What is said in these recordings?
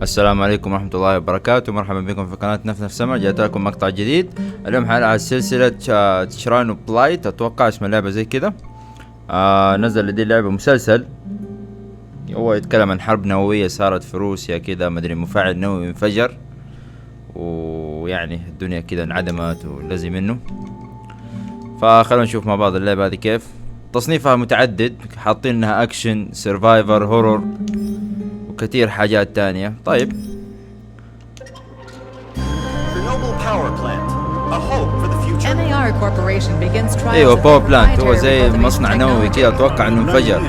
السلام عليكم ورحمة الله وبركاته، مرحبا بكم في قناة نفس السمع. جاءت لكم مقطع جديد اليوم على سلسلة تشرانوبلايت، اتوقع اسم اللعبة زي كذا. نزل دي اللعبة مسلسل، هو يتكلم عن حرب نووية صارت في روسيا كذا، مدري مفاعل نووي انفجر ويعني الدنيا كذا انعدمت والذي منه. فخلونا نشوف مع بعض اللعبة هذه كيف. تصنيفها متعدد، حاطين انها اكشن، سيرفايفر، هورور وكثير حاجات تانية. طيب ايوه، باور بلانت هو زي مصنع نووي كذا، اتوقع انه انفجر.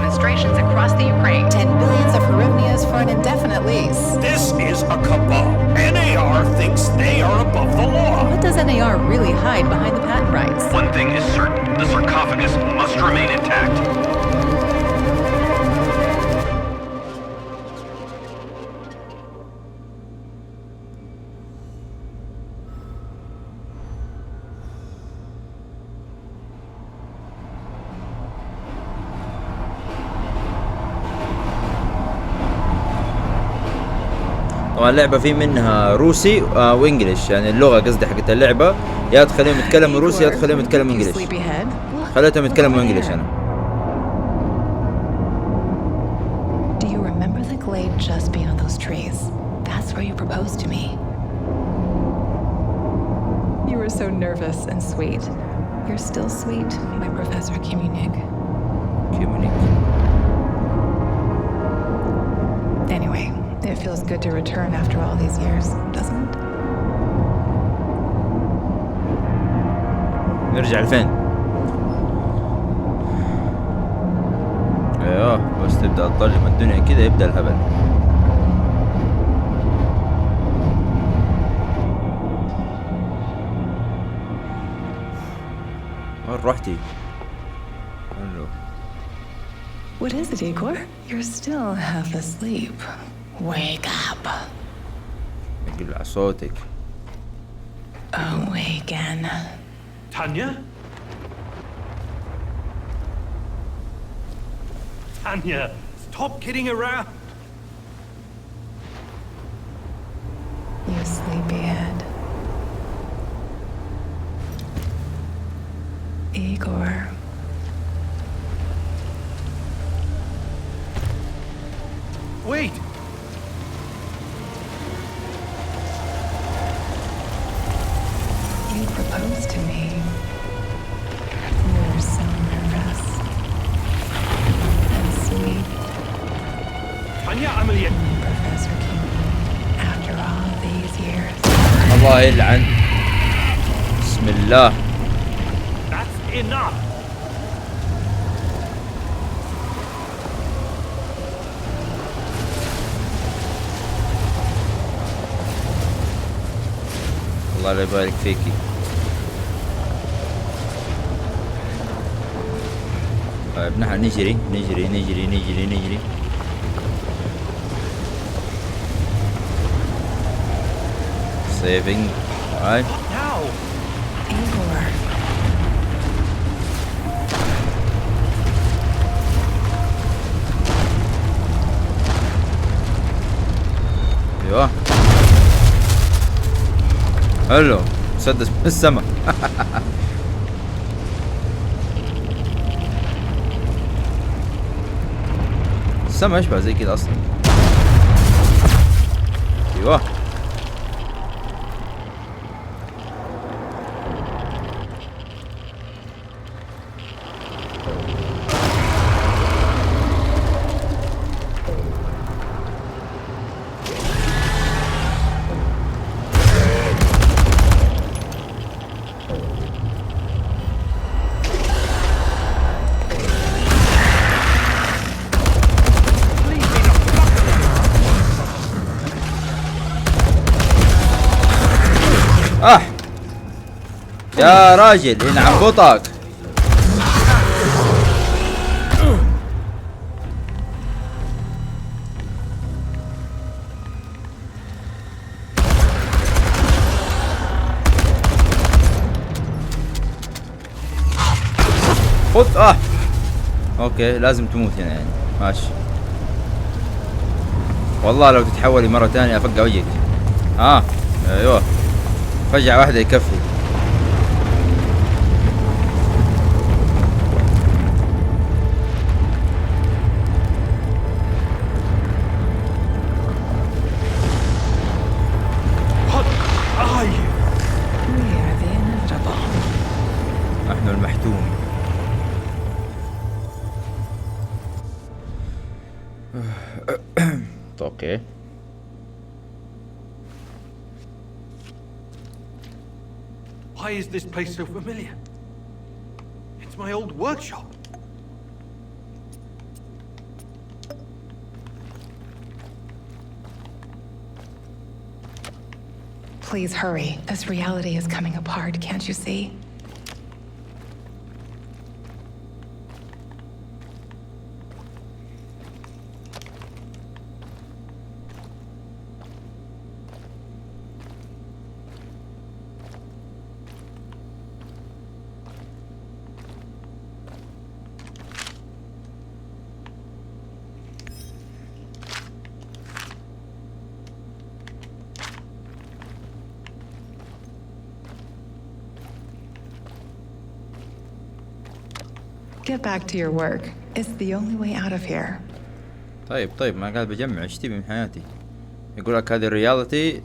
Demonstrations across the Ukraine. 10 billions of hryvnias for an indefinite lease. This is a cabal. NAR thinks they are above the law. What does NAR really hide behind the patent rights? One thing is certain. The sarcophagus must remain intact. طبعا اللعبة في منها روسي وانجليش، يعني اللغة قصدي حقت اللعبة يا تخليهم يتكلموا روسي يا تخليهم يتكلموا انجليش. خليتهم يتكلموا انجليش انا. Do you remember the glade just beyond those trees? That's where you proposed to me. You were so nervous and sweet. You're still sweet, my Professor Kimunik. Kimunik. Anyway, it feels good to return after all these years, doesn't it? نرجع لفين؟ ايوه بس تبدأ تظلم الدنيا كده يبدأ الهبل. وين رحتي؟ What is it, Igor? You're still half asleep. Wake up. اقلع صوتك. Awaken. Tanya? Tanya, stop kidding around. You sleepyhead. Igor. Wait. You proposed to me. You were so nervous and sweet. Tanya عملية. Professor King, after all these years. الله يلعن. بسم الله. That's enough. الله لا يبارك فيكي. طيب نحن نجري نجري نجري نجري نجري. saving. Alright. Now. Igor. ايوه حلو، مسدس من السما. السما يشبه زي كده اصلا. ايوه يا راجل ينعم بطاق. خذ. اوكي لازم تموت هنا يعني. ماشي. والله لو تتحولي مرة ثانية افقع وجهك. ايوه فجعة واحدة يكفي. نحن المحتوم. اوكي Why is this place so familiar? It's my old workshop. Please hurry. This reality is coming apart, can't you see? Get back to your work. It's the only way out of here. طيب ما قاعد بجمع ايش تبي من حياتي؟ يقول لك هذه الرياليتي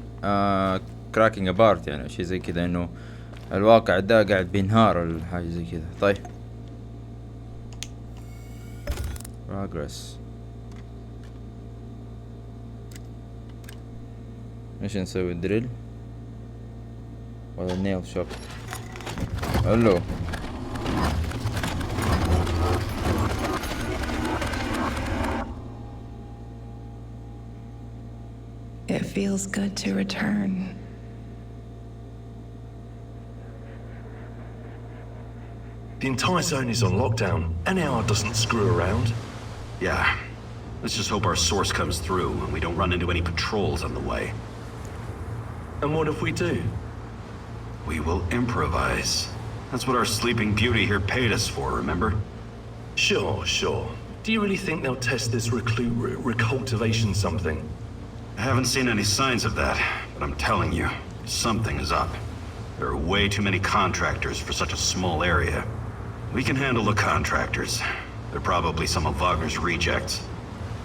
كراكينج ابارت، يعني شيء زي كذا انه الواقع ده قاعد بينهار ولا حاجة زي كذا. طيب progress. ايش نسوي؟ دريل ولا نيل شوب؟ الو It feels good to return. The entire zone is on lockdown. NAR doesn't screw around. Yeah. Let's just hope our source comes through and we don't run into any patrols on the way. And what if we do? We will improvise. That's what our sleeping beauty here paid us for, remember? Sure. Do you really think they'll test this recultivation something? I haven't seen any signs of that, but I'm telling you, something is up. There are way too many contractors for such a small area. We can handle the contractors. They're probably some of Wagner's rejects.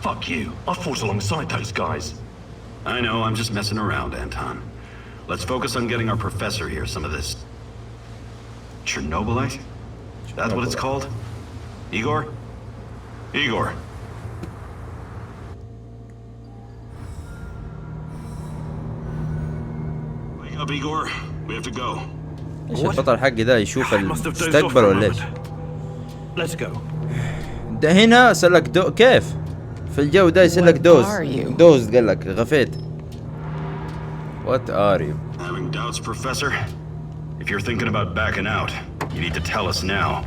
Fuck you. I fought alongside those guys. I know, I'm just messing around, Anton. Let's focus on getting our professor here some of this... Chernobylite? That's what it's called? Igor? Igor. Wake up, Igor. We have to go. ايش البطل حقي ده يشوف المستقبل ولا ايش؟ Let's go. ده هنا سلك كيف؟ في الجو ده يسلك دوز قال لك غفيت. What are you? Having doubts, Professor? If you're thinking about backing out, you need to tell us now.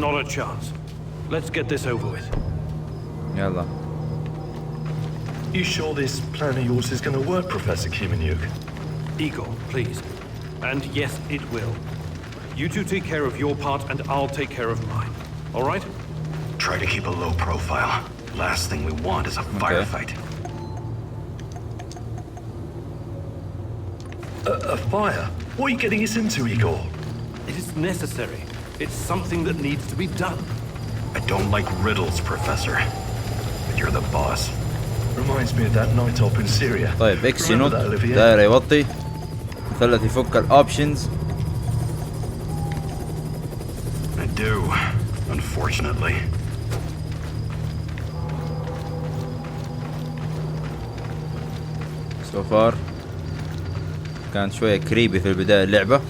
Not a chance. Let's get this over with. يلا. You sure this plan of yours is going to work, Professor Kimenyuk? Igor, please. And yes, it will. You two take care of your part and I'll take care of mine. All right? Try to keep a low profile. Last thing we want is a firefight. A fire? What are you getting us into, Igor? It is necessary. It's something that needs to be done. I don't like riddles, Professor. But you're the boss. Reminds me of that night op in Syria. طيب اكس ينط، Remember that, Olivier? دايرة يوطي، مثلث يفك الاوبشنز. I do, unfortunately. سو فار كانت شوية كريبي في البداية اللعبة.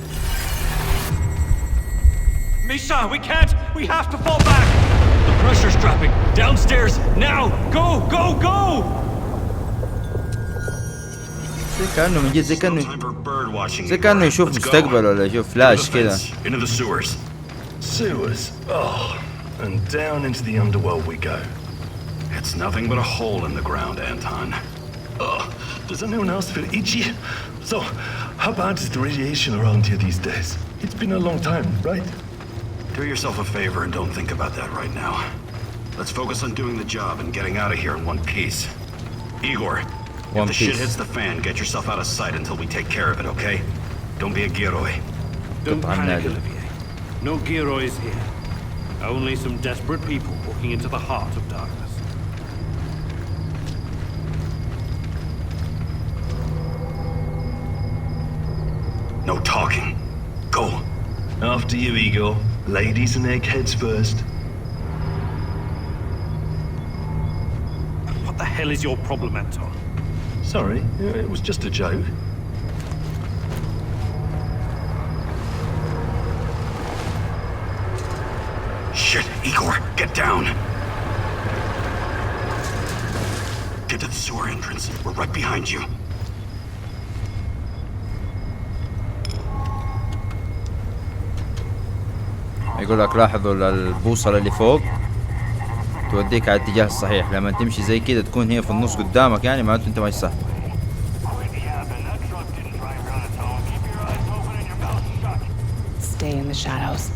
Misha, we can't! We have to fall back! The pressure's dropping. Downstairs, now! Go, go, go! زي كأنه من جد No time for bird watching. زي كأنه يشوف Let's go. مستقبل ولا يشوف فلاش كذا. Into the sewers. Sewers. Oh, and down into the underworld we go. It's nothing but a hole in the ground, Anton. Oh, does anyone else feel itchy? So, how bad is the radiation around here these days? It's been a long time, right? Do yourself a favor and don't think about that right now. Let's focus on doing the job and getting out of here in one piece. Igor, if the shit hits the fan, get yourself out of sight until we take care of it, okay? Don't be a Giroi. Don't panic, Olivier. No Girois here. Only some desperate people walking into the heart of darkness. No talking. Go. After you, Igor. Ladies and eggheads first. What the hell is your problem, Anton? Sorry, it was just a joke. Shit, Igor, get down. Get to the sewer entrance. We're right behind you. يقول لك لاحظوا البوصلة اللي فوق توديك على الاتجاه الصحيح. لما تمشي زي كده تكون هي في النص قدامك، يعني معناته انت ماشي صح. Stay in the shadows.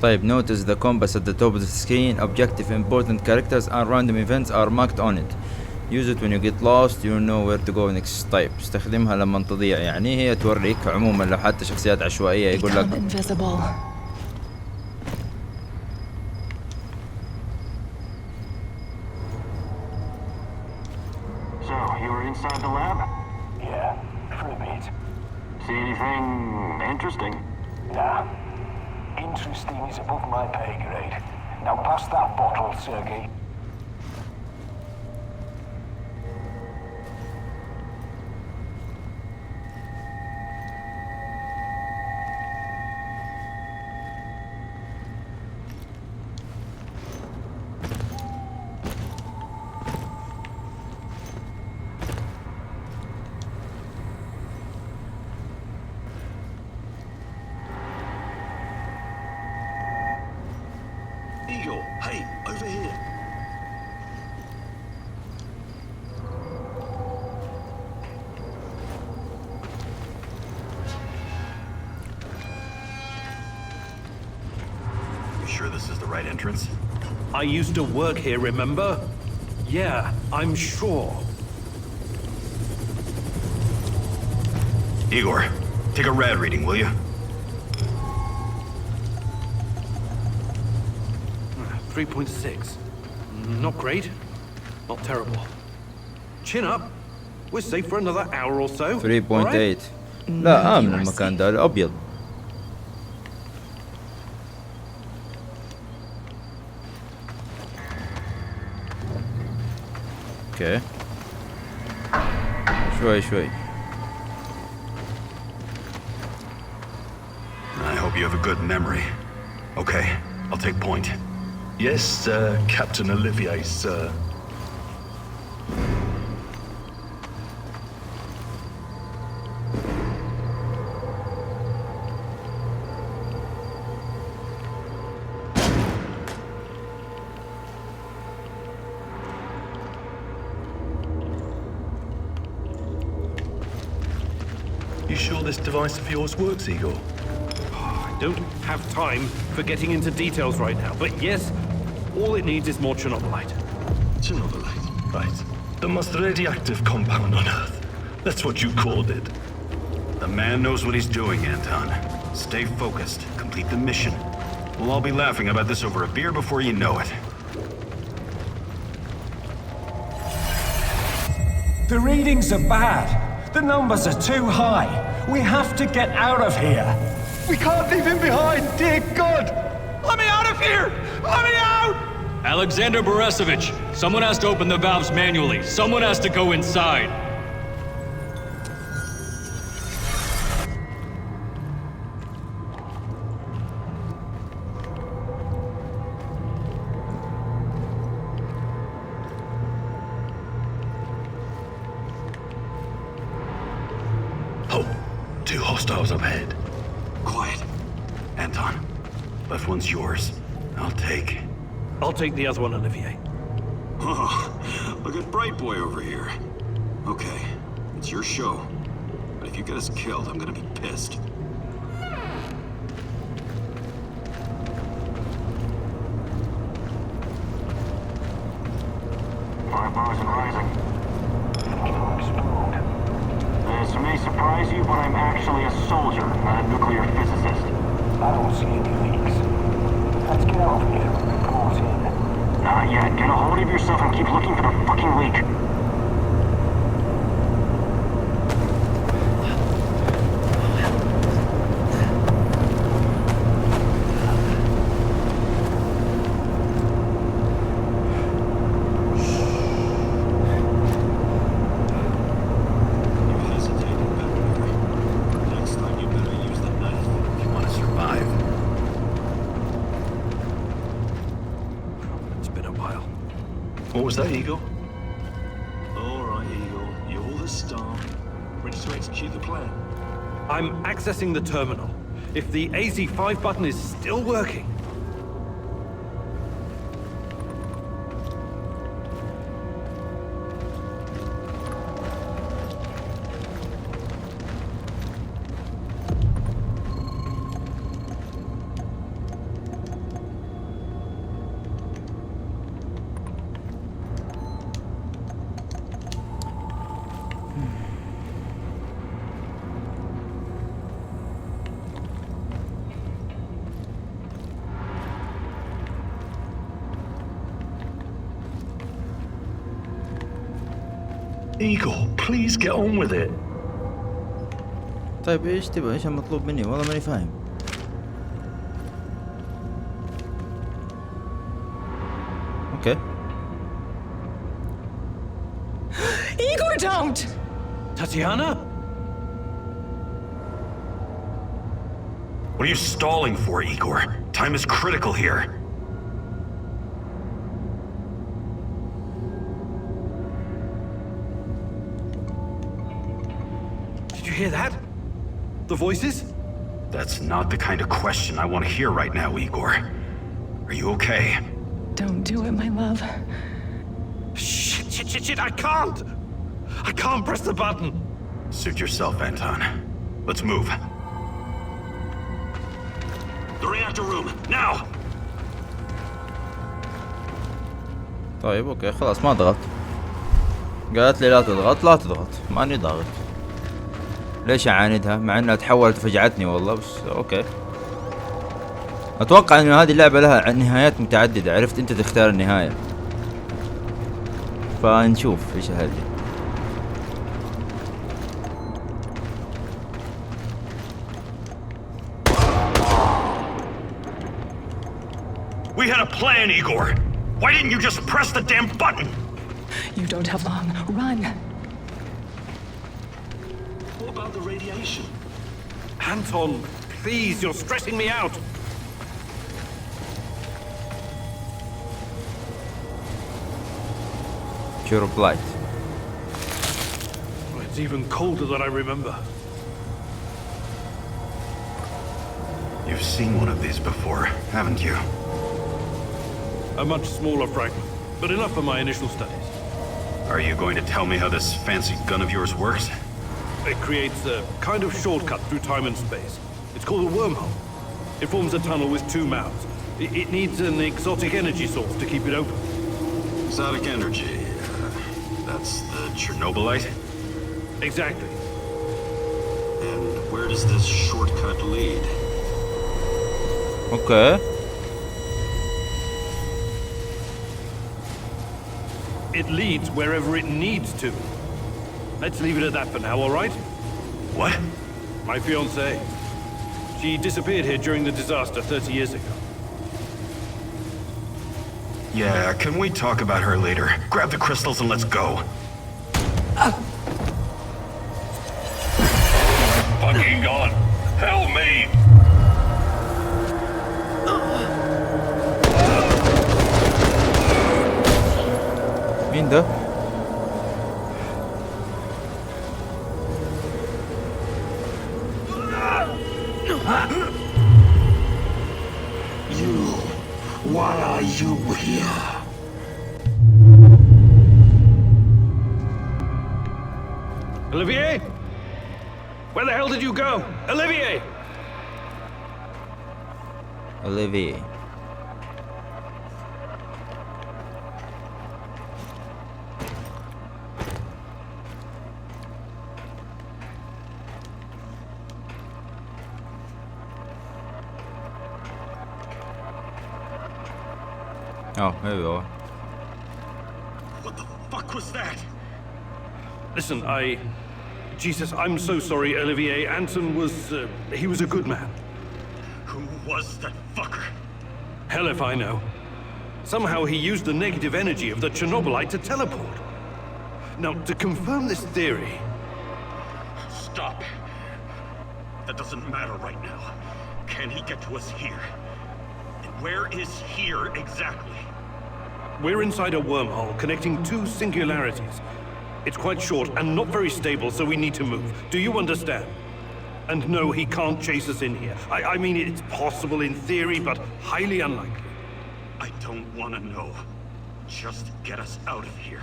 طيب, notice the compass at the top of the screen. Objective, important characters and random events are marked on it. Use it when you get lost. You know where to go next. طيب, استخدمها لما تضيع. يعني هي توريك عموما لو حتى شخصيات عشوائية يقول لك Become invisible. So, you were inside the lab? Yeah, for a bit. See anything interesting? Nah. Interesting is above my pay grade. Now pass that bottle, Sergei. Igor, hey, over here. You sure this is the right entrance? I used to work here, remember? Yeah, I'm sure. Igor, take a rad reading, will you? 3.6. Not great. Not terrible. Chin up. We're safe for another hour or so. 3.8. لا, آمن المكان ده, الأبيض. اوكي, شوي. I hope you have a good memory. Okay, I'll take point. Yes, Captain Olivier, sir. You sure this device of yours works, Igor? I don't have time for getting into details right now, but yes, all it needs is more Chernobylite. Chernobylite, right. The most radioactive compound on Earth. That's what you called it. The man knows what he's doing, Anton. Stay focused. Complete the mission. We'll all be laughing about this over a beer before you know it. The readings are bad. The numbers are too high. We have to get out of here. We can't leave him behind, dear God! Let me out of here! Let me out! Alexander Borisovich, someone has to open the valves manually. Someone has to go inside. Oh, two hostiles up ahead. Quiet. Anton, left one's yours. I'll take I'll take the other one, Olivier. Oh, look at Bright Boy over here. Okay, it's your show. But if you get us killed, I'm gonna be pissed. Five bars and rising. Explode. This may surprise you, but I'm actually a soldier, not a nuclear physicist. I don't see any leaks. Let's get out of here and report in. Not yet. Get a hold of yourself and keep looking for the fucking leak. What was that, Eagle? All right, Eagle. You're the star. Ready to execute the plan? I'm accessing the terminal. If the AZ5 button is still working. Eagle, please get on with it. طيب ايش تبغى؟ ايش المطلوب مني؟ والله ماني فاهم. اوكي. Igor, don't! Tatiana? What are you stalling for, Igor? Time is critical here. Did you hear that? The voices? That's not the kind of question I want to hear right now, Igor. Are you okay? Don't do it, my love. Shit, I can't! I can't press the button! Suit yourself, Anton. Let's move. The reactor room, now! طيب اوكي خلاص ما ضغط. قالت لي لا تضغط، لا تضغط، ماني ضاغط. ليش اعاندها مع انها تحولت وفجعتني والله؟ بس اوكي. اتوقع انه هذه اللعبة لها نهايات متعددة، عرفت انت تختار النهاية. فنشوف ايش هذه. We had a plan, Igor. Why didn't you just press the damn button? You don't have long. Run! What about the radiation? Anton, please, you're stressing me out! Chernobylite. It's even colder than I remember. You've seen one of these before, haven't you? A much smaller fragment, but enough for my initial studies. Are you going to tell me how this fancy gun of yours works? It creates a kind of shortcut through time and space. It's called a wormhole. It forms a tunnel with two mouths. It needs an exotic energy source to keep it open. Exotic energy. That's the Chernobylite? Exactly. And where does this shortcut lead? Okay. It leads wherever it needs to. Let's leave it at that for now, all right? What? My fiancée. She disappeared here during the disaster 30 years ago. Yeah, can we talk about her later? Grab the crystals and let's go. Fucking God! Help me! مين ده؟ You, why are you here? Olivier? Where the hell did you go? Olivier! Olivier. Oh, here we go. What the fuck was that? Listen, Jesus, I'm so sorry, Olivier. Anton was, he was a good man. Who was that fucker? Hell if I know. Somehow he used the negative energy of the Chernobylite to teleport. Now, to confirm this theory... Stop. That doesn't matter right now. Can he get to us here? And where is here exactly? We're inside a wormhole connecting two singularities. It's quite short and not very stable, so we need to move. Do you understand? And no, he can't chase us in here. I mean, it's possible in theory, but highly unlikely. I don't want to know. Just get us out of here.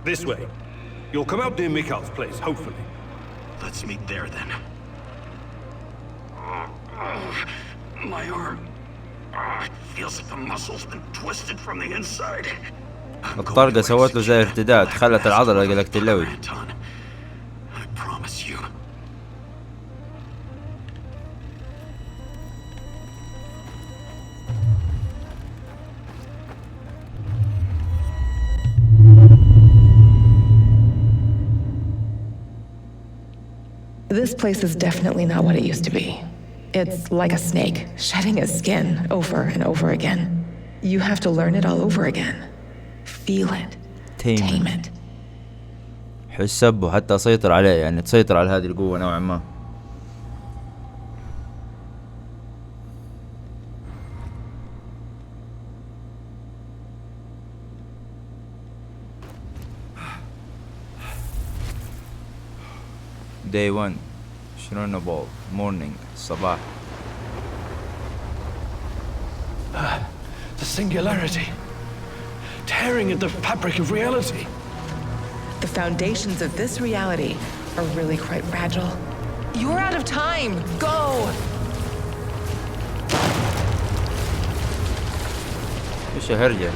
This way. You'll come out near Mikhail's place, hopefully. Let's meet there then. My arm. It feels like the muscle's been twisted from the inside. الطلقة سوت له زي ارتداد، خلت العضلة قلق تلوي. I promise you. This place is definitely not what it used to be. It's like a snake, shedding its skin over and over again. You have to learn it all over again. Feel it. Tame it. حسب وحتى سيطر عليه، يعني تسيطر على هذه القوة نوعا ما. Day 1 Chernobyl morning صباح. The singularity. Tearing at the fabric of reality. The foundations of this reality are really quite fragile. You're out of time. Go! ايش هرجة؟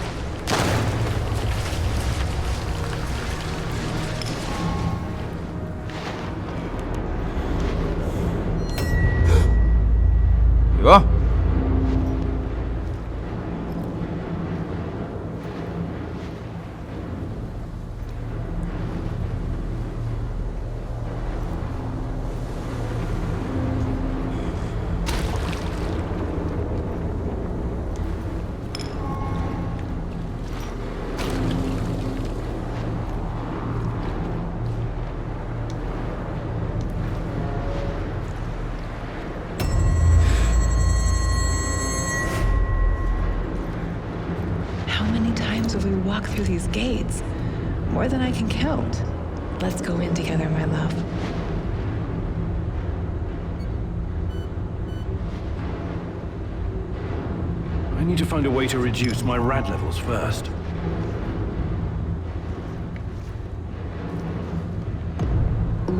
ايوه Through these gates. More than I can count. Let's go in together, my love. I need to find a way to reduce my rad levels first.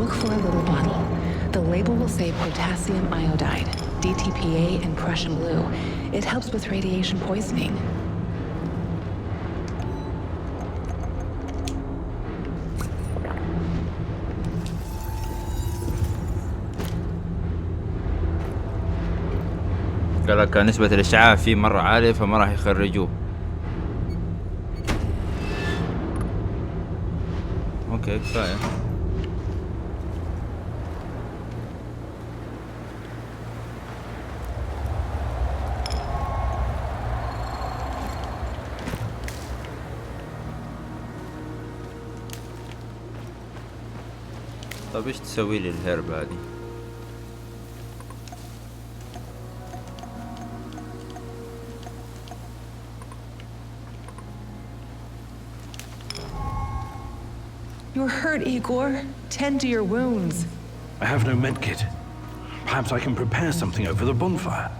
Look for a little bottle. The label will say potassium iodide, DTPA, and Prussian blue. It helps with radiation poisoning. قال لك نسبة الإشعاع فيه مرة عالية فما راح يخرجوه. اوكي كفاية. طب ايش تسوي لي الهربة هذه؟ You're hurt, Igor. Tend to your wounds. I have no medkit. Perhaps I can prepare something over the bonfire.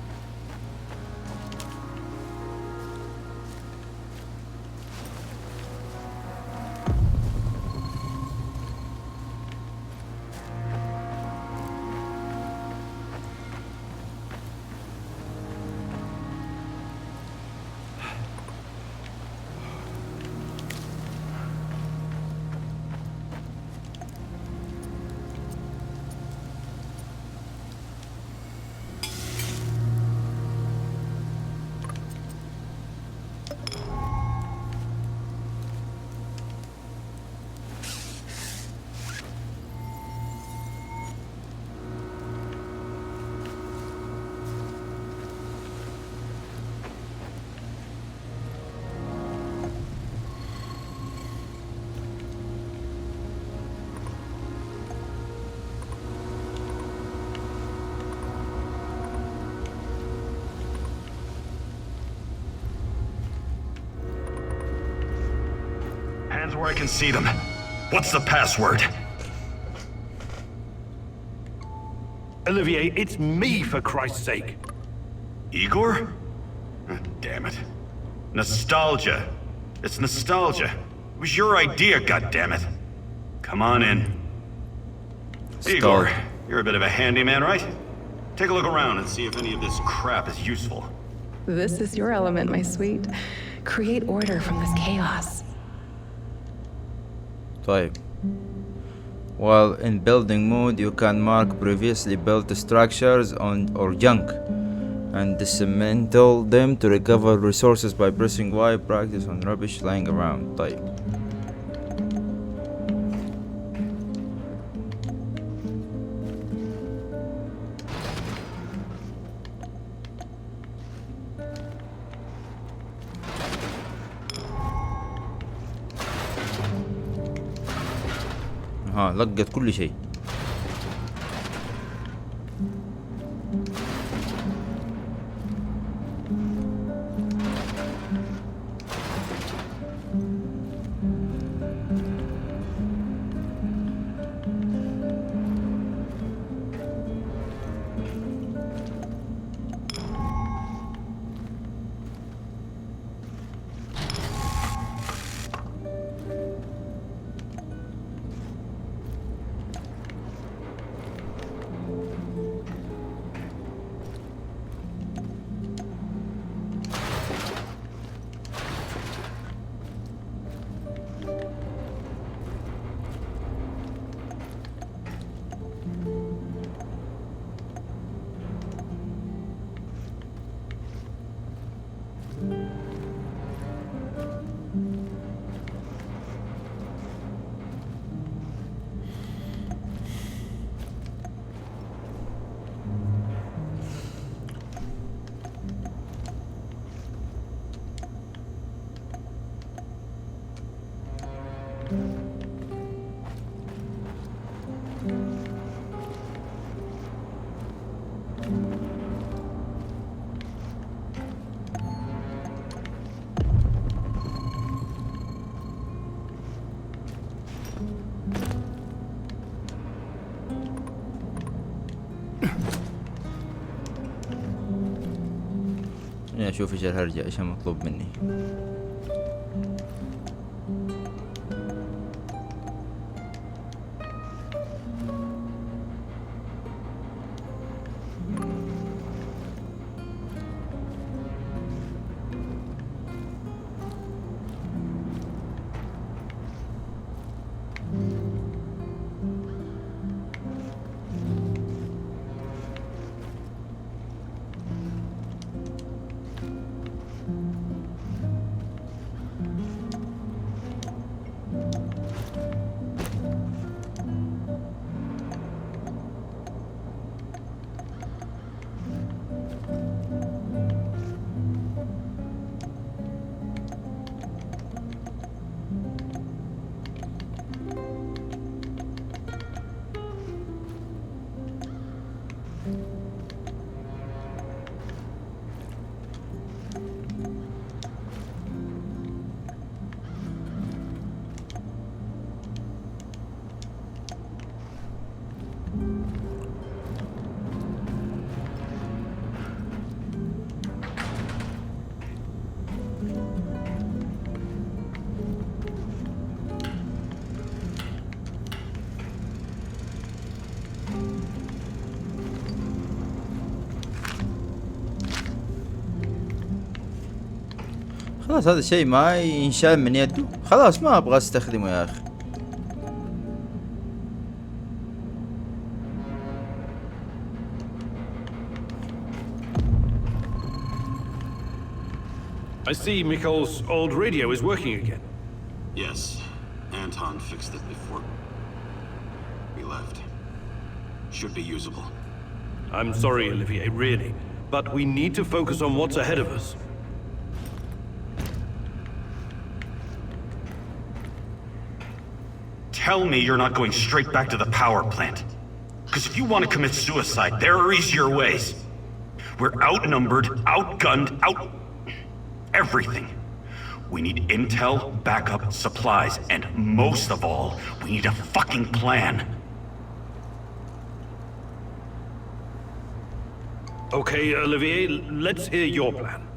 hands where I can see them. What's the password? Olivier, it's me, for Christ's sake. Igor? Damn it. Nostalgia. It's nostalgia. It was your idea, goddammit. Come on in. Igor, you're a bit of a handyman, right? Take a look around and see if any of this crap is useful. This is your element, my sweet. Create order from this chaos. طيب. While in building mode, you can mark previously built structures or junk and dismantle them to recover resources by pressing Y. Practice on rubbish lying around. طيب. لقت كل شيء. اشوف ايش الهرجة، ايش المطلوب مني. خلاص هذا الشيء ما ينشال من يده، خلاص ما ابغى استخدمه يا اخي. I see Mikhail's old radio is working again. Yes, Anton fixed it before we left. Should be usable. I'm sorry, Olivier, really, but we need to focus on what's ahead of us. Tell me you're not going straight back to the power plant. Because if you want to commit suicide, there are easier ways. We're outnumbered, outgunned, everything. We need intel, backup, supplies, and most of all, we need a fucking plan. Okay, Olivier, let's hear your plan.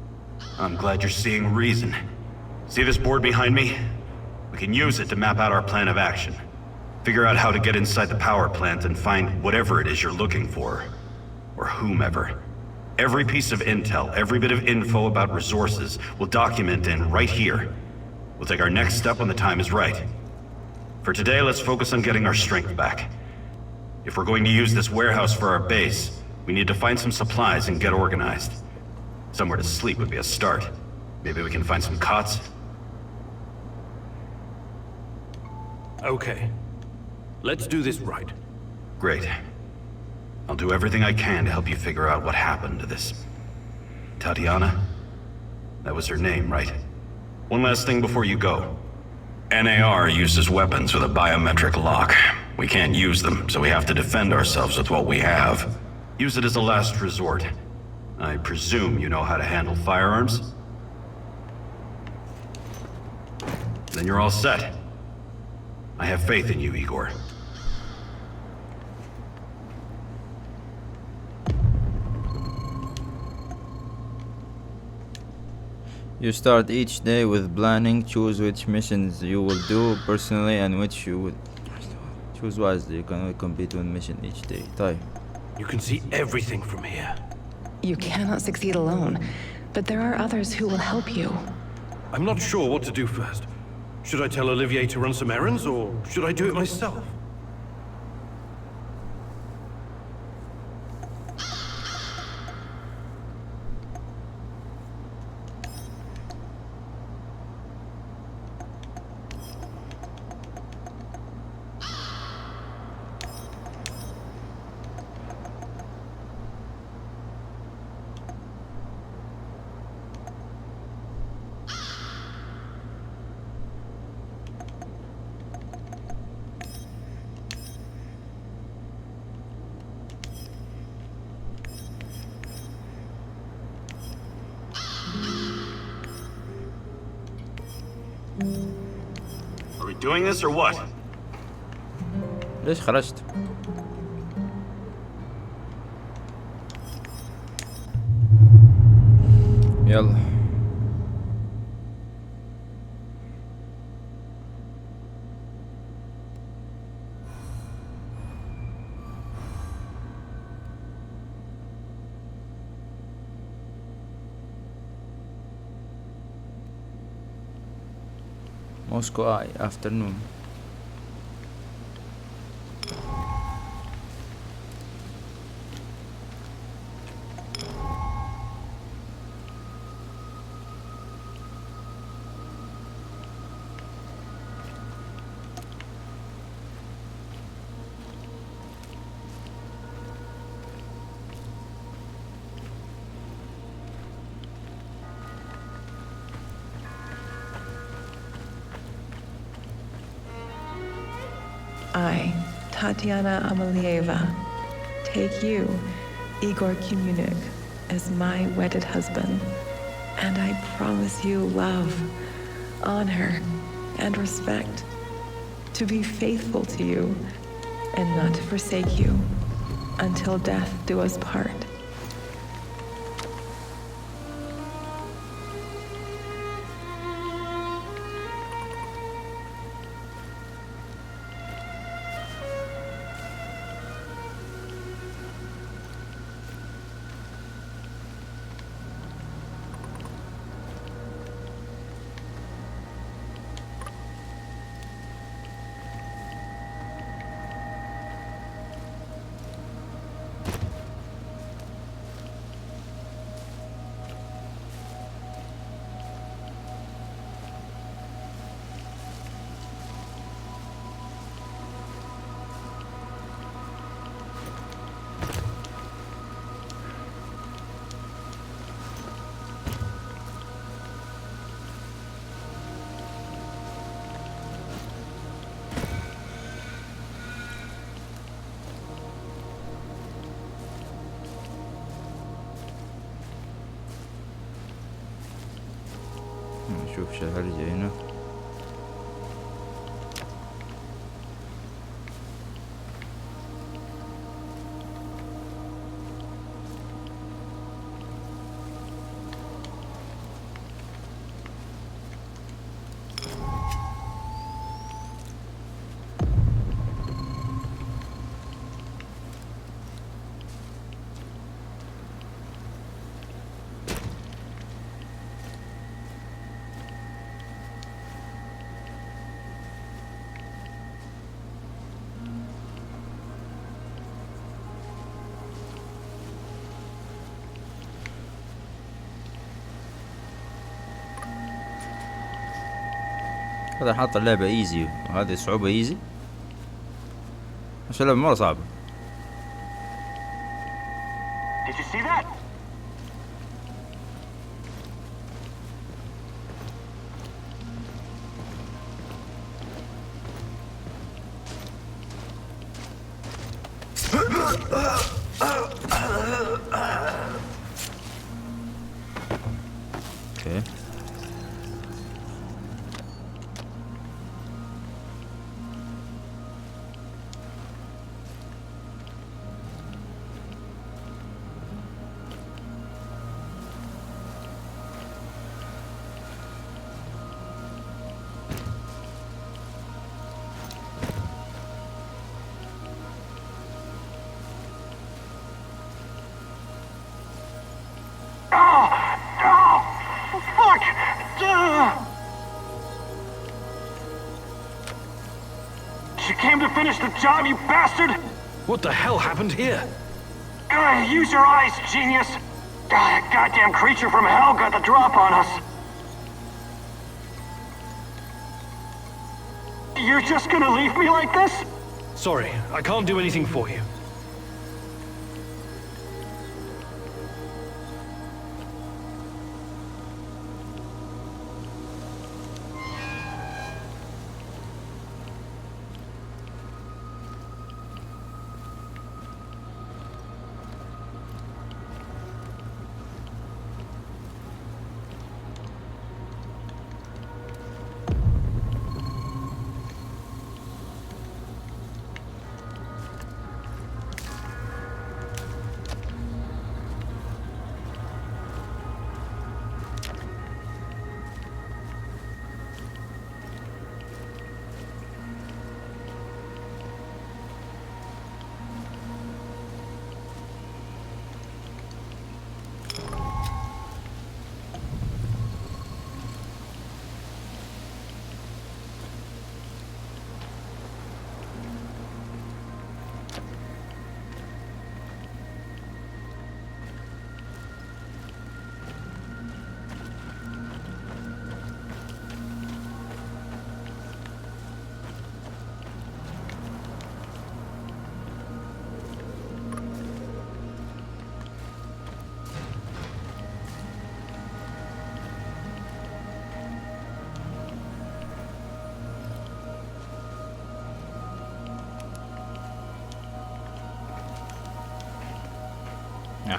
I'm glad you're seeing reason. See this board behind me? We can use it to map out our plan of action. Figure out how to get inside the power plant and find whatever it is you're looking for. Or whomever. Every piece of intel, every bit of info about resources, we'll document in right here. We'll take our next step when the time is right. For today, let's focus on getting our strength back. If we're going to use this warehouse for our base, we need to find some supplies and get organized. Somewhere to sleep would be a start. Maybe we can find some cots? Okay. Let's do this right. Great. I'll do everything I can to help you figure out what happened to this... Tatiana? That was her name, right? One last thing before you go. NAR uses weapons with a biometric lock. We can't use them, so we have to defend ourselves with what we have. Use it as a last resort. I presume you know how to handle firearms? Then you're all set. I have faith in you, Igor. You start each day with planning. Choose which missions you will do personally and which you would choose wisely. You can only complete one mission each day. طيب. You can see everything from here. You cannot succeed alone, but there are others who will help you. I'm not sure what to do first. Should I tell Olivier to run some errands, or should I do it myself? Are we doing this or what? ليش خرجت؟ يلا. Moscow Eye, afternoon. I, Tatiana Amelieva, take you, Igor Kumunik, as my wedded husband, and I promise you love, honor, and respect, to be faithful to you, and not to forsake you, until death do us part. وش الهرجة هنا؟ هذا حاط اللعبة ايزي وهذه صعوبة ايزي، عشان اللعبة مرة صعبة. Did you see that? اوكي Fuck! You came to finish the job, you bastard! What the hell happened here? Use your eyes, genius! That goddamn creature from hell got the drop on us. You're just gonna leave me like this? Sorry, I can't do anything for you.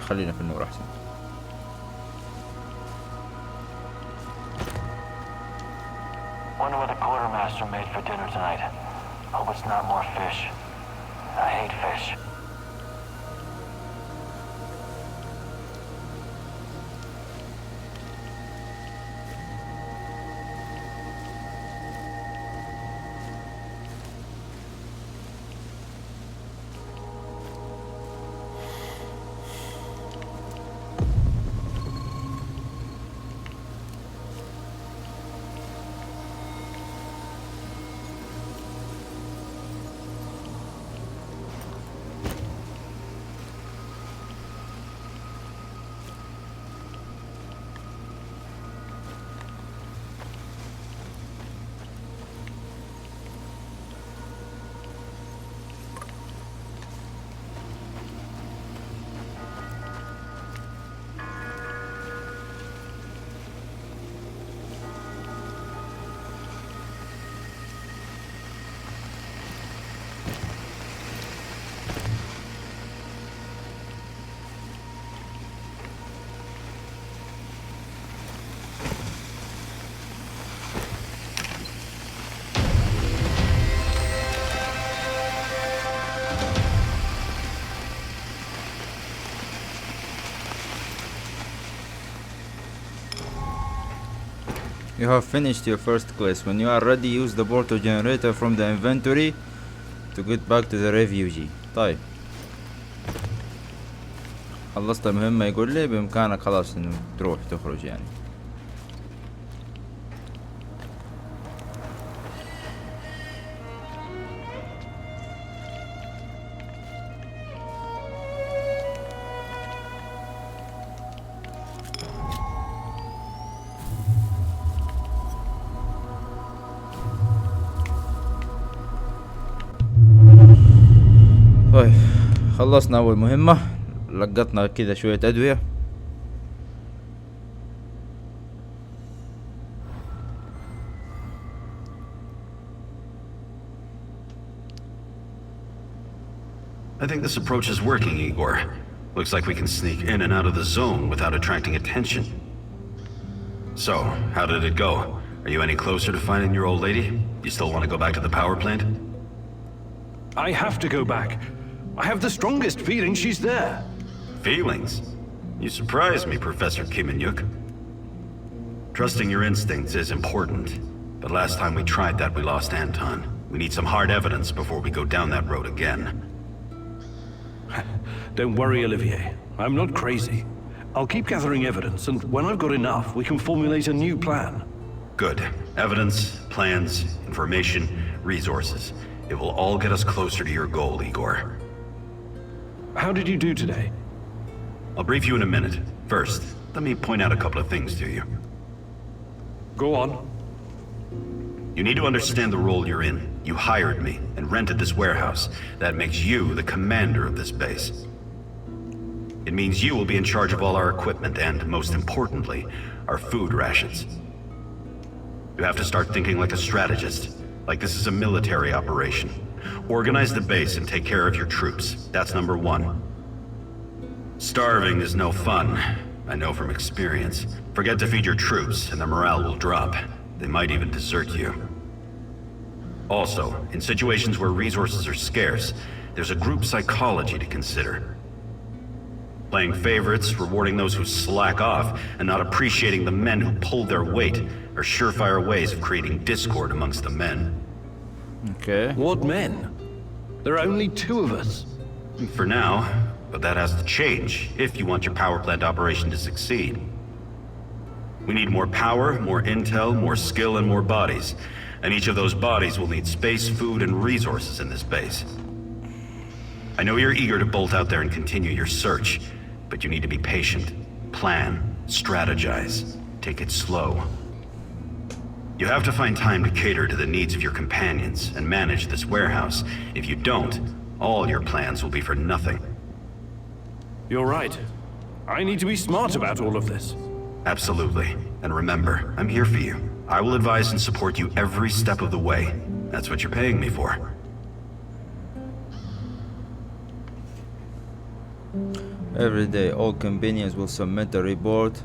خلينا في النور احسن. Wonder what the quartermaster made for dinner tonight. Hope it's not more fish. I hate fish. You have finished your first quest. When you are ready, use the portal generator from the inventory to get back to the refugee. طيب خلصت المهمة، يقول لي بإمكانك خلاص إنه تروح تخرج يعني. طيب خلصنا أول مهمة، لقطنا كذا شوية أدوية. I think this approach is working, Igor. Looks like we can sneak in and out of the zone without attracting attention. So, how did it go? Are you any closer to finding your old lady? You still want to go back to the power plant? I have to go back. I have the strongest feeling she's there. Feelings? You surprise me, Professor Kimenyuk. Trusting your instincts is important, but last time we tried that, we lost Anton. We need some hard evidence before we go down that road again. Don't worry, Olivier. I'm not crazy. I'll keep gathering evidence, and when I've got enough, we can formulate a new plan. Good. Evidence, plans, information, resources. It will all get us closer to your goal, Igor. How did you do today? I'll brief you in a minute. First, let me point out a couple of things to you. Go on. You need to understand the role you're in. You hired me and rented this warehouse. That makes you the commander of this base. It means you will be in charge of all our equipment and, most importantly, our food rations. You have to start thinking like a strategist, like this is a military operation. Organize the base and take care of your troops. That's number one. Starving is no fun. I know from experience. Forget to feed your troops and their morale will drop. They might even desert you. Also, in situations where resources are scarce, there's a group psychology to consider. Playing favorites, rewarding those who slack off, and not appreciating the men who pulled their weight are surefire ways of creating discord amongst the men. Okay. What men? There are only two of us. For now, but that has to change if you want your power plant operation to succeed. We need more power, more intel, more skill, and more bodies. And each of those bodies will need space, food, and resources in this base. I know you're eager to bolt out there and continue your search, but you need to be patient, plan, strategize, take it slow. You have to find time to cater to the needs of your companions and manage this warehouse. If you don't, all your plans will be for nothing. You're right. I need to be smart about all of this. Absolutely. And remember, I'm here for you. I will advise and support you every step of the way. That's what you're paying me for. Every day, all companions will submit a report.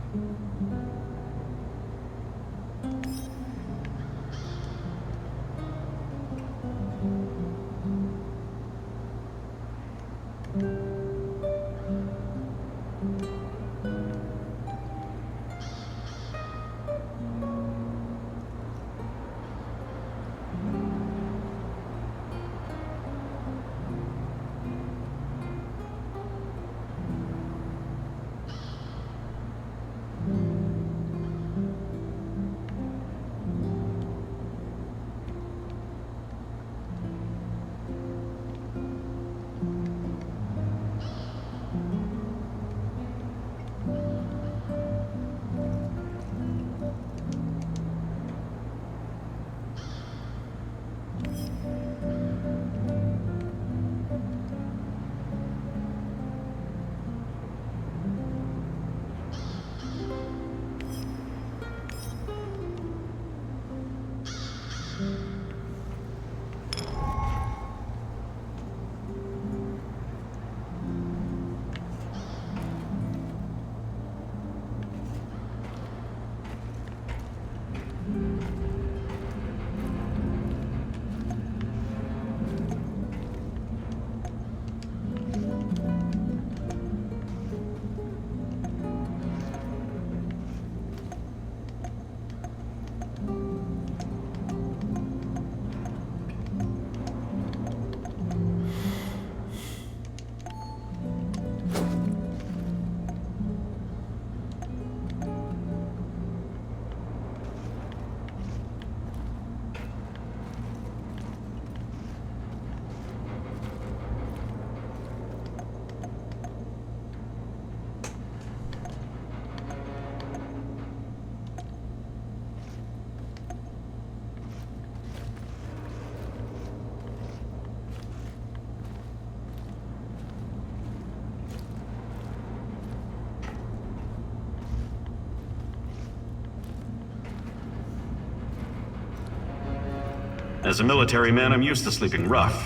As a military man, I'm used to sleeping rough.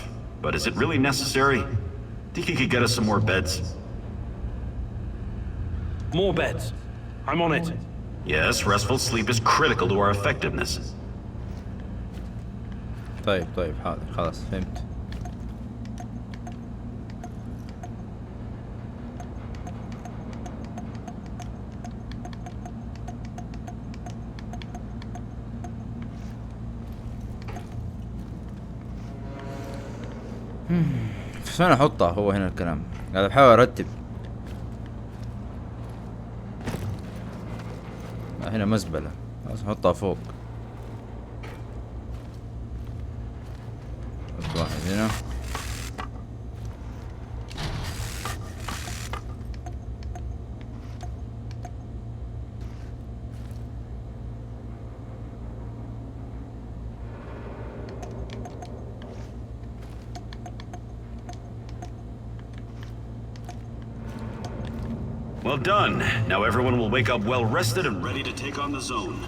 But is it really necessary? Think you could get us some more beds? More beds. I'm on it. Yes, restful sleep is critical to our effectiveness. طيب حاضر خلاص فهمت. بس وين احطها؟ هو هنا الكلام قاعد بحاول ارتب. هنا مزبلة لازم احطها فوق. احط واحد هنا. Well done. Now everyone will wake up well rested and ready to take on the zone.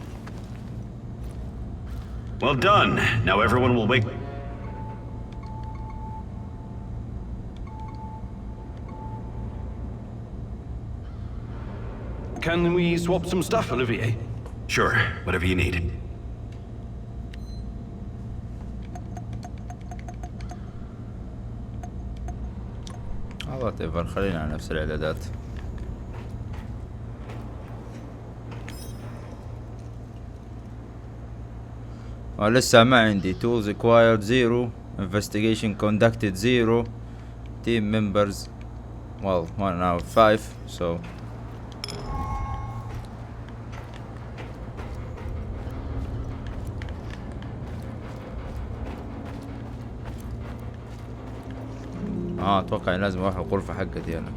Well done. Now everyone will wake... Can we swap some stuff, Olivier? Sure, whatever you need. whatever خلينا على نفس الاعدادات. ولسه ما عندي tools acquired 0, investigation conducted 0, team members well 1 out of 5, so اتوقع لازم اروح الغرفة حقتي انا.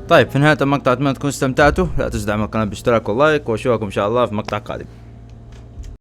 طيب في نهاية المقطع اتمنى تكونوا استمتعتوا. لا تنسوا دعم القناة بالاشتراك واللايك، واشوفكم ان شاء الله في مقطع قادم.